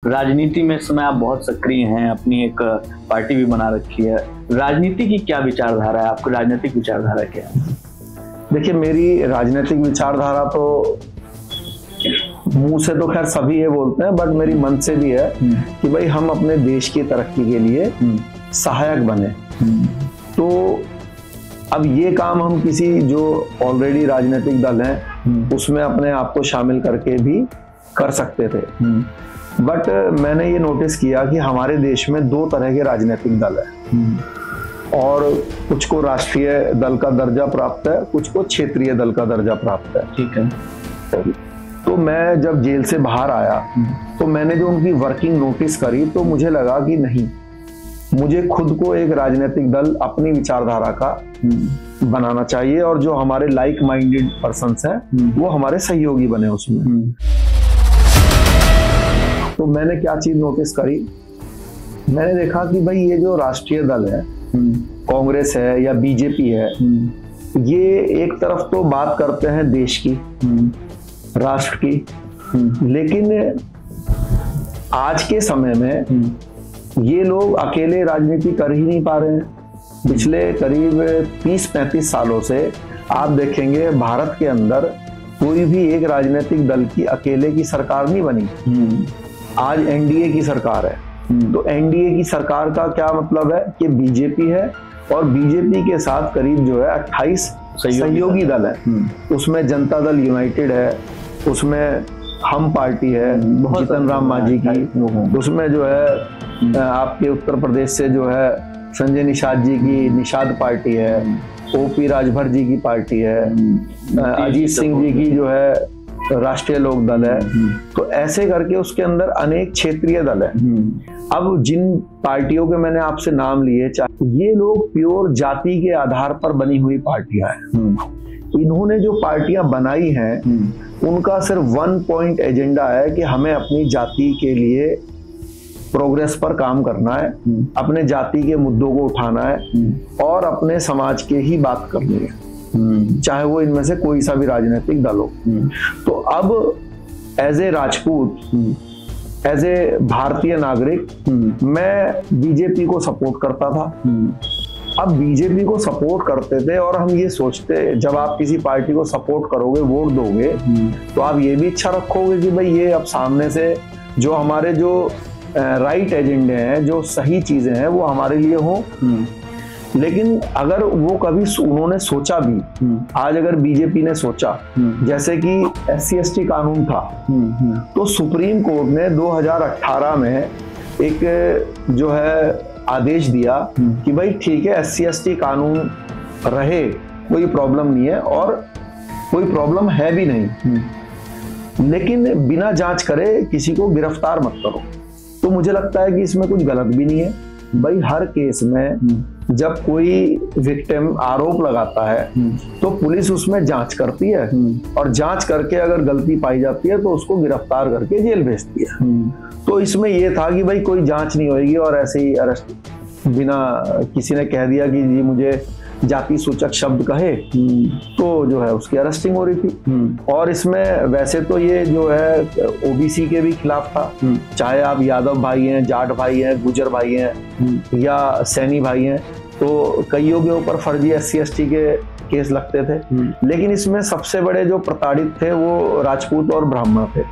राजनीति में इस समय आप बहुत सक्रिय हैं, अपनी एक पार्टी भी बना रखी है। राजनीति की क्या विचारधारा है, आपकी राजनीतिक विचारधारा क्या है? देखिए, मेरी राजनीतिक विचारधारा तो मुंह से तो खैर सभी ये बोलते हैं, बट मेरी मन से भी है कि भाई हम अपने देश की तरक्की के लिए सहायक बने। तो अब ये काम हम किसी जो ऑलरेडी राजनीतिक दल हैं उसमें अपने आप को शामिल करके भी कर सकते थे, बट मैंने ये नोटिस किया कि हमारे देश में दो तरह के राजनीतिक दल हैं और कुछ को राष्ट्रीय दल का दर्जा प्राप्त है, कुछ को क्षेत्रीय दल का दर्जा प्राप्त है। ठीक है। तो मैं जब जेल से बाहर आया तो मैंने जो उनकी वर्किंग नोटिस करी तो मुझे लगा कि नहीं, मुझे खुद को एक राजनीतिक दल अपनी विचारधारा का बनाना चाहिए और जो हमारे लाइक माइंडेड पर्सन्स हैं वो हमारे सहयोगी बने उसमें। तो मैंने क्या चीज नोटिस करी, मैंने देखा कि भाई ये जो राष्ट्रीय दल है, कांग्रेस है या बीजेपी है, ये एक तरफ तो बात करते हैं देश की, राष्ट्र की, लेकिन आज के समय में ये लोग अकेले राजनीति कर ही नहीं पा रहे हैं। पिछले करीब 30-35 सालों से आप देखेंगे भारत के अंदर कोई भी एक राजनीतिक दल की अकेले की सरकार नहीं बनी। आज एनडीए की सरकार है। तो एनडीए की सरकार का क्या मतलब है कि बीजेपी है और बीजेपी के साथ करीब जो है 28 सहयोगी दल है। उसमें जनता दल यूनाइटेड है, उसमें हम पार्टी है जीतन राम मांझी की, उसमें जो है आपके उत्तर प्रदेश से जो है संजय निषाद जी की निषाद पार्टी है, ओपी राजभर जी की पार्टी है, अजीत सिंह जी की जो है राष्ट्रीय लोक दल है। तो ऐसे करके उसके अंदर अनेक क्षेत्रीय दल है। अब जिन पार्टियों के मैंने आपसे नाम लिए, ये लोग प्योर जाति के आधार पर बनी हुई पार्टियां हैं। इन्होंने जो पार्टियां बनाई हैं उनका सिर्फ वन पॉइंट एजेंडा है कि हमें अपनी जाति के लिए प्रोग्रेस पर काम करना है, अपने जाति के मुद्दों को उठाना है और अपने समाज के ही बात करनी है, चाहे वो इनमें से कोई सा भी राजनीतिक दल हो। तो अब as a Rajput, as a भारतीय नागरिक, मैं बीजेपी को सपोर्ट करता था। अब बीजेपी को सपोर्ट करते थे और हम ये सोचते, जब आप किसी पार्टी को सपोर्ट करोगे, वोट दोगे, तो आप ये भी इच्छा रखोगे कि भाई ये अब सामने से जो हमारे जो राइट एजेंडे हैं, जो सही चीजें हैं, वो हमारे लिए हो। लेकिन अगर वो कभी उन्होंने सोचा भी, आज अगर बीजेपी ने सोचा, जैसे कि SC/ST कानून था, तो सुप्रीम कोर्ट ने 2018 में एक जो है आदेश दिया कि भाई ठीक है, SC/ST कानून रहे, कोई प्रॉब्लम नहीं है और कोई प्रॉब्लम है भी नहीं, लेकिन बिना जांच करे किसी को गिरफ्तार मत करो। तो मुझे लगता है कि इसमें कुछ गलत भी नहीं है। भाई हर केस में जब कोई विक्टिम आरोप लगाता है तो पुलिस उसमें जांच करती है और जांच करके अगर गलती पाई जाती है तो उसको गिरफ्तार करके जेल भेजती है। तो इसमें ये था कि भाई कोई जांच नहीं होगी और ऐसे ही अरेस्ट, बिना किसी ने कह दिया कि जी मुझे जाति सूचक शब्द कहे, तो जो है उसकी अरेस्टिंग हो रही थी। और इसमें वैसे तो ये जो है ओबीसी के भी खिलाफ था, चाहे आप यादव भाई हैं, जाट भाई हैं, गुजर भाई हैं या सैनी भाई हैं, तो कईयों के ऊपर फर्जी SC/ST के केस लगते थे। लेकिन इसमें सबसे बड़े जो प्रताड़ित थे वो राजपूत और ब्राह्मण थे।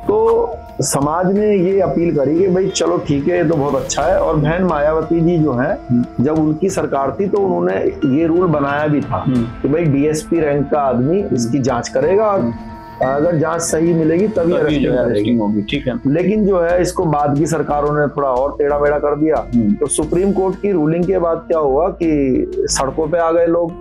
तो समाज ने ये अपील करी कि भाई चलो ठीक है, ये तो बहुत अच्छा है। और बहन मायावती जी जो है, जब उनकी सरकार थी तो उन्होंने ये रूल बनाया भी था कि भाई DSP रैंक का आदमी इसकी जांच करेगा और अगर जांच सही मिलेगी तभी अरेस्टिंग होगी। ठीक है। लेकिन जो है इसको बाद की सरकारों ने थोड़ा और टेढ़ा मेढ़ा कर दिया। तो सुप्रीम कोर्ट की रूलिंग के बाद क्या हुआ कि सड़कों पे आ गए लोग,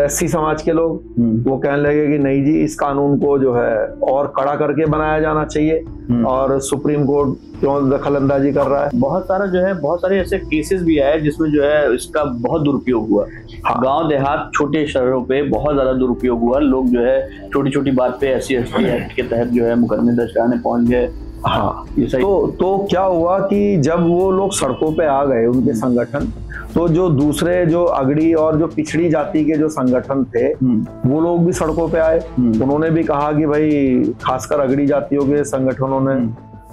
SC समाज के लोग, वो कहने लगे कि नहीं जी, इस कानून को जो है और कड़ा करके बनाया जाना चाहिए और सुप्रीम कोर्ट क्यों दखल अंदाजी कर रहा है। बहुत सारे ऐसे केसेस भी आए जिसमें जो है इसका बहुत दुरुपयोग हुआ। गांव देहात, छोटे शहरों पे बहुत ज्यादा दुरुपयोग हुआ। लोग जो है छोटी छोटी बात पे SC/ST एक्ट के तहत जो है मुकदमे दर्ज कराने पहुंच गए हाँ, तो क्या हुआ कि जब वो लोग सड़कों पे आ गए उनके संगठन, तो जो दूसरे जो अगड़ी और जो पिछड़ी जाति के जो संगठन थे वो लोग भी सड़कों पे आए। उन्होंने भी कहा कि भाई खासकर अगड़ी जातियों के संगठनों ने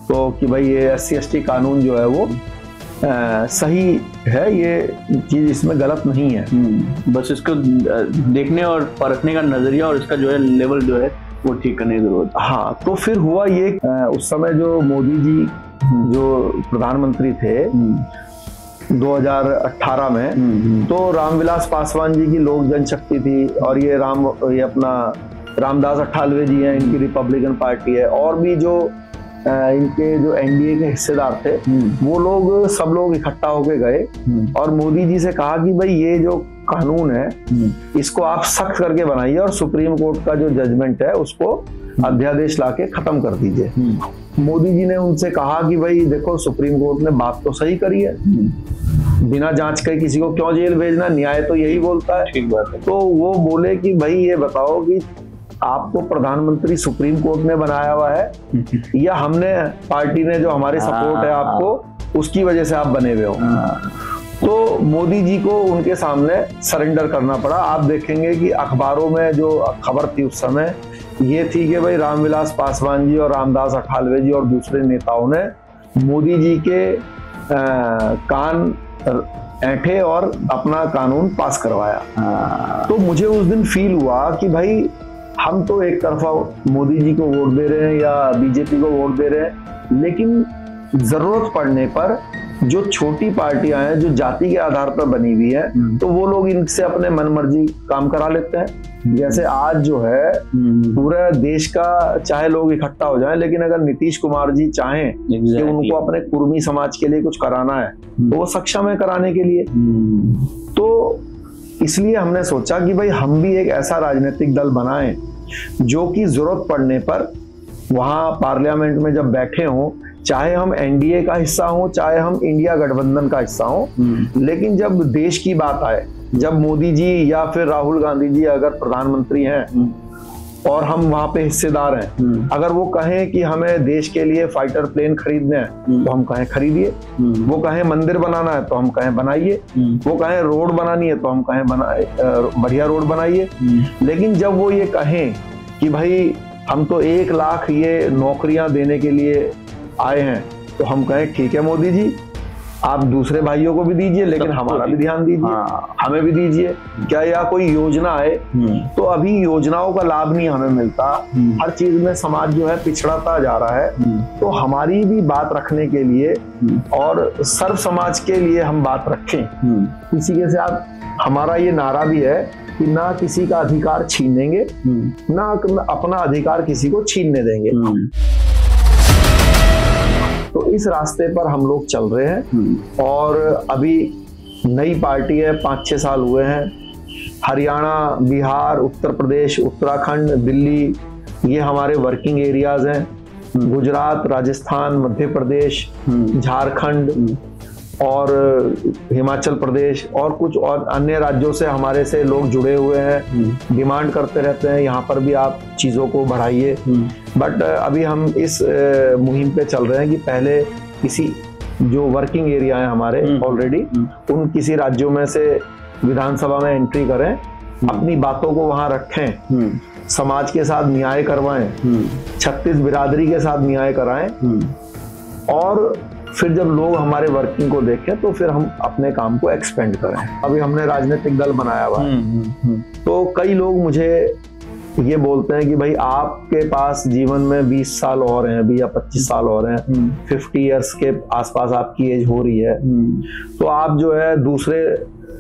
तो कि भाई ये SC/ST कानून जो है वो सही है, ये चीज इसमें गलत नहीं है। बस इसको देखने और परखने का नजरिया और इसका जो है लेवल जो है वो ठीक करने की जरूरत है। हाँ, तो फिर हुआ ये, उस समय जो मोदी जी जो प्रधानमंत्री थे 2018 में, तो रामविलास पासवान जी की लोक जनशक्ति थी और ये अपना रामदास अठावले जी हैं, इनकी रिपब्लिकन पार्टी है, और भी जो इनके जो NDA के हिस्सेदार थे वो लोग सब लोग इकट्ठा होके गए और मोदी जी से कहा कि भाई ये जो कानून है इसको आप सख्त करके बनाइए और सुप्रीम कोर्ट का जो जजमेंट है उसको अध्यादेश लाके खत्म कर दीजिए। मोदी जी ने उनसे कहा कि भाई देखो, सुप्रीम कोर्ट ने बात तो सही करी है, बिना जांच के किसी को क्यों जेल भेजना, न्याय तो यही बोलता है। ठीक बात है। तो वो बोले कि भाई ये बताओ कि आपको प्रधानमंत्री सुप्रीम कोर्ट ने बनाया हुआ है या हमने, पार्टी ने जो हमारे सपोर्ट है आपको उसकी वजह से आप बने हुए हो। तो मोदी जी को उनके सामने सरेंडर करना पड़ा। आप देखेंगे कि अखबारों में जो खबर थी उस समय ये थी कि भाई रामविलास पासवान जी और रामदास अठावले जी और दूसरे नेताओं ने मोदी जी के कान ऐंठे और अपना कानून पास करवाया। तो मुझे उस दिन फील हुआ कि भाई हम तो एक तरफा मोदी जी को वोट दे रहे हैं या बीजेपी को वोट दे रहे हैं, लेकिन जरूरत पड़ने पर जो छोटी पार्टियां हैं जो जाति के आधार पर बनी हुई है तो वो लोग इनसे अपने मनमर्जी काम करा लेते हैं। जैसे आज जो है पूरे देश का चाहे लोग इकट्ठा हो जाएं, लेकिन अगर नीतीश कुमार जी चाहें कि उनको अपने कुर्मी समाज के लिए कुछ कराना है तो वो सक्षम है कराने के लिए। तो इसलिए हमने सोचा कि भाई हम भी एक ऐसा राजनीतिक दल बनाएं जो कि जरूरत पड़ने पर वहां पार्लियामेंट में जब बैठे हों, चाहे हम NDA का हिस्सा हो चाहे हम इंडिया गठबंधन का हिस्सा हो, लेकिन जब देश की बात आए, जब मोदी जी या फिर राहुल गांधी जी अगर प्रधानमंत्री हैं और हम वहां पे हिस्सेदार हैं, अगर वो कहें कि हमें देश के लिए फाइटर प्लेन खरीदने हैं तो हम कहें खरीदिए, वो कहें मंदिर बनाना है तो हम कहें बनाइए, वो कहें रोड बनानी है तो हम कहें बढ़िया रोड बनाइए। लेकिन जब वो ये कहें कि भाई हम तो 1 लाख ये नौकरियां देने के लिए आए हैं, तो हम कहें ठीक है मोदी जी, आप दूसरे भाइयों को भी दीजिए लेकिन हमारा भी ध्यान दीजिए, हमें भी दीजिए। क्या या कोई योजना है तो अभी योजनाओं का लाभ नहीं हमें मिलता, हर चीज में समाज जो है पिछड़ाता जा रहा है। तो हमारी भी बात रखने के लिए और सर्व समाज के लिए हम बात रखें किसी के साथ। हमारा ये नारा भी है कि ना किसी का अधिकार छीनेंगे, ना अपना अधिकार किसी को छीनने देंगे। तो इस रास्ते पर हम लोग चल रहे हैं और अभी नई पार्टी है, 5-6 साल हुए हैं। हरियाणा, बिहार, उत्तर प्रदेश, उत्तराखंड, दिल्ली ये हमारे वर्किंग एरियाज हैं। गुजरात, राजस्थान, मध्य प्रदेश, झारखंड और हिमाचल प्रदेश और कुछ और अन्य राज्यों से हमारे से लोग जुड़े हुए हैं, डिमांड करते रहते हैं यहाँ पर भी आप चीज़ों को बढ़ाइए। बट अभी हम इस मुहिम पे चल रहे हैं कि पहले किसी जो वर्किंग एरिया है हमारे ऑलरेडी उन किसी राज्यों में से विधानसभा में एंट्री करें, अपनी बातों को वहाँ रखें, समाज के साथ न्याय करवाएं, 36 बिरादरी के साथ न्याय कराएं और फिर जब लोग हमारे वर्किंग को देखें तो फिर हम अपने काम को एक्सपेंड करें। अभी हमने राजनीतिक दल बनाया हुआ है तो कई लोग मुझे ये बोलते हैं कि भाई आपके पास जीवन में 20 साल और हैं अभी या 25 साल और हैं, 50 इयर्स के आसपास आपकी एज हो रही है, तो आप जो है दूसरे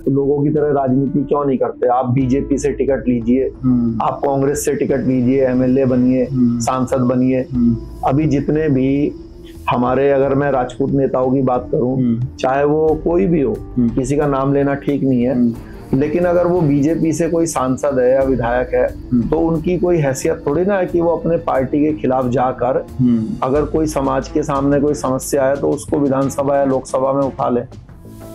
लोगों की तरह राजनीति क्यों नहीं करते? आप बीजेपी से टिकट लीजिए, आप कांग्रेस से टिकट लीजिए, MLA बनिए, सांसद बनिए। अभी जितने भी हमारे, अगर मैं राजपूत नेताओं की बात करूं, चाहे वो कोई भी हो, किसी का नाम लेना ठीक नहीं है, लेकिन अगर वो बीजेपी से कोई सांसद है या विधायक है तो उनकी कोई हैसियत थोड़ी ना है कि वो अपने पार्टी के खिलाफ जाकर अगर कोई समाज के सामने कोई समस्या है तो उसको विधानसभा या लोकसभा में उठा ले।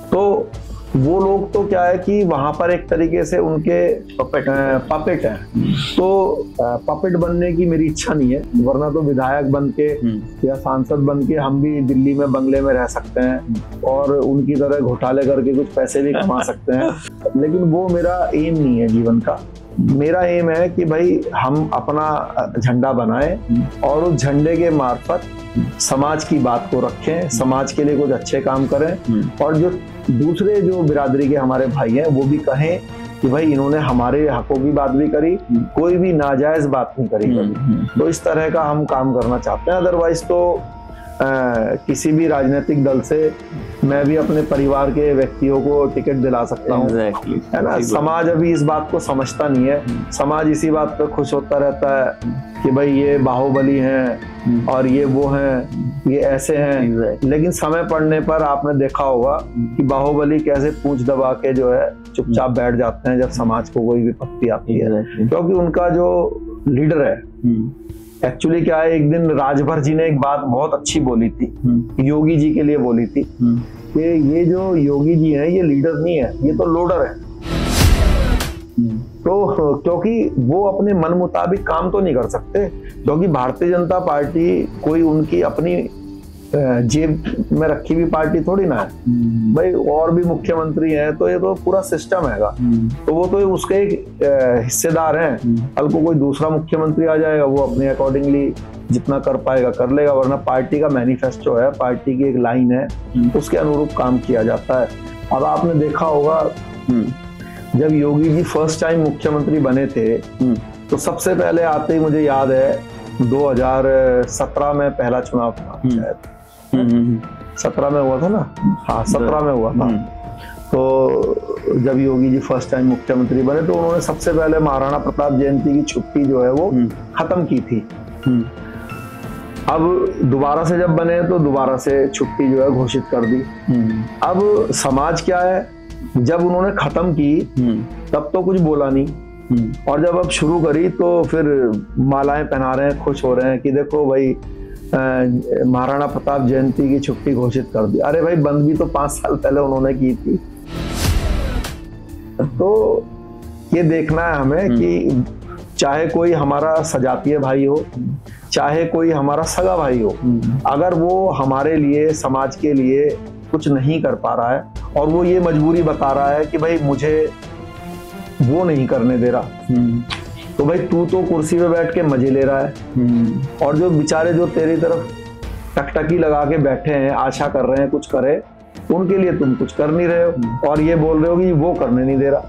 तो वो लोग तो क्या है कि वहां पर एक तरीके से उनके पपेट है। तो पपेट बनने की मेरी इच्छा नहीं है, वरना तो विधायक बन के या सांसद बन के हम भी दिल्ली में बंगले में रह सकते हैं और उनकी तरह घोटाले करके कुछ पैसे भी कमा सकते हैं, लेकिन वो मेरा एम नहीं है जीवन का। मेरा एम है कि भाई हम अपना झंडा बनाएं और उस झंडे के मार्फत समाज की बात को रखें, समाज के लिए कुछ अच्छे काम करें और जो दूसरे जो बिरादरी के हमारे भाई हैं वो भी कहें कि भाई इन्होंने हमारे हकों की बात भी करी, कोई भी नाजायज बात नहीं करी कभी। तो इस तरह का हम काम करना चाहते हैं। अदरवाइज तो किसी भी राजनीतिक दल से मैं भी अपने परिवार के व्यक्तियों को टिकट दिला सकता हूँ, है ना। समाज अभी इस बात को समझता नहीं है, समाज इसी बात पे खुश होता रहता है कि भाई ये बाहुबली हैं और ये वो हैं, ये ऐसे हैं। लेकिन समय पड़ने पर आपने देखा होगा कि बाहुबली कैसे पूंछ दबा के जो है चुपचाप बैठ जाते हैं जब समाज को कोई विपत्ति आती है, क्योंकि उनका जो लीडर है एक्चुअली क्या है, एक दिन राजभर जी ने एक बात बहुत अच्छी बोली थी, योगी जी के लिए बोली थी कि ये जो योगी जी हैं ये लीडर नहीं है, ये तो लोडर है। तो क्योंकि वो अपने मन मुताबिक काम तो नहीं कर सकते, क्योंकि भारतीय जनता पार्टी कोई उनकी अपनी जेब में रखी हुई पार्टी थोड़ी ना है भाई, और भी मुख्यमंत्री हैं तो ये तो पूरा सिस्टम हैगा, तो वो तो उसके एक हिस्सेदार हैं। कल को कोई दूसरा मुख्यमंत्री आ जाएगा, वो अपने अकॉर्डिंगली जितना कर पाएगा कर लेगा, वरना पार्टी का मैनिफेस्टो है, पार्टी की एक लाइन है, उसके अनुरूप काम किया जाता है। अब आपने देखा होगा जब योगी जी फर्स्ट टाइम मुख्यमंत्री बने थे तो सबसे पहले आते ही मुझे याद है 2017 में पहला चुनाव था, शायद 17 में हुआ था ना, हाँ 17 में हुआ था। तो जब योगी जी फर्स्ट टाइम मुख्यमंत्री बने तो उन्होंने सबसे पहले महाराणा प्रताप जयंती की छुट्टी जो है वो खत्म की थी। अब दोबारा से जब बने तो दोबारा से छुट्टी जो है घोषित कर दी। अब समाज क्या है, जब उन्होंने खत्म की तब तो कुछ बोला नहीं, और जब अब शुरू करी तो फिर मालाएं पहना रहे हैं, खुश हो रहे हैं कि देखो भाई महाराणा प्रताप जयंती की छुट्टी घोषित कर दी। अरे भाई बंद भी तो 5 साल पहले उन्होंने की थी। तो ये देखना है हमें कि चाहे कोई हमारा सजातीय भाई हो, चाहे कोई हमारा सगा भाई हो, अगर वो हमारे लिए समाज के लिए कुछ नहीं कर पा रहा है और वो ये मजबूरी बता रहा है कि भाई मुझे वो नहीं करने दे रहा, तो भाई तू तो कुर्सी पे बैठ के मजे ले रहा है, और जो बेचारे जो तेरी तरफ टकटकी लगा के बैठे हैं, आशा कर रहे हैं कुछ करे, उनके लिए तुम कुछ कर नहीं रहे हो और ये बोल रहे हो कि वो करने नहीं दे रहा।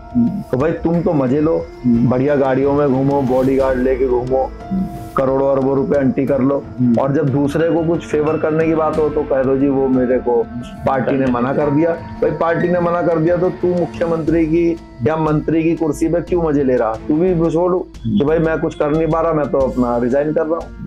तो भाई तुम तो मजे लो, बढ़िया गाड़ियों में घूमो, बॉडीगार्ड लेके घूमो, करोड़ों अरबों रुपए अंटी कर लो, और जब दूसरे को कुछ फेवर करने की बात हो तो कह दो जी वो मेरे को पार्टी ने मना कर दिया। भाई पार्टी ने मना कर दिया तो तू मुख्यमंत्री की या मंत्री की कुर्सी पे क्यों मजे ले रहा? तू भी छोड़ कि भाई मैं कुछ कर नहीं पा रहा, मैं तो अपना रिजाइन कर रहा हूँ।